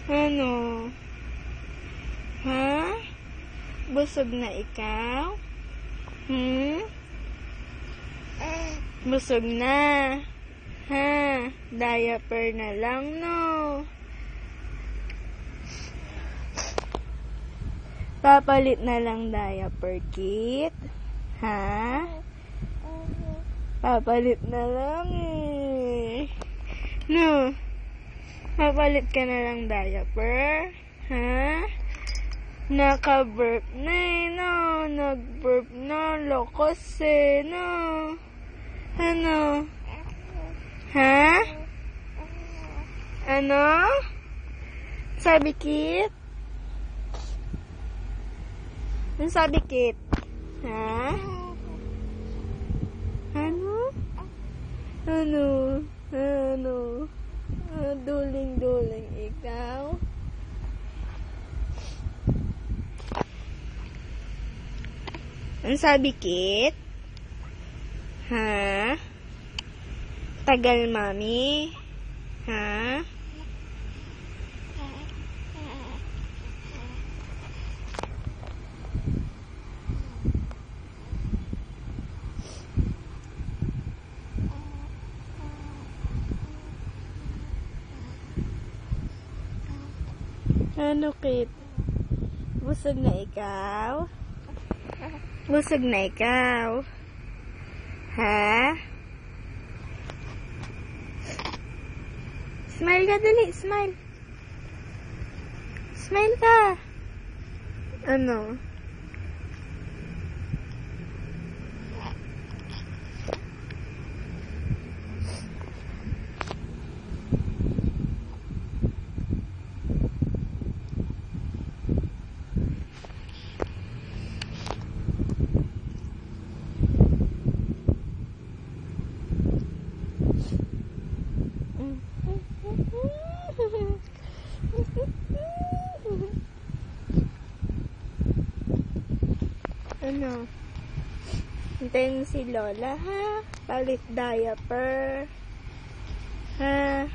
Ano? Ha? Busog na ikaw? Busog na. Ha? Diaper na lang, no? Papalit na lang diaper, Kit? Ha? Papalit na lang eh. No? Papalit ka na lang diaper? Ha? Naka-burp na eh, no? Nag-burp na. Lokos eh, no? Ano? Ha? Ano? Sabi, Kit? Ano sabi, Kit? Ha? Ano? Ano? Ano? Duling-duling ikaw? Ano sabi, Kit? Ha? Tagal, mami? Ha? Ano, Kit? Busog na ikaw? Busog na ikaw? Ha? Smile ka dali, smile. Smile ka. Ano? Ano? Hintayin si Lola, ha? Palit diaper. Ha?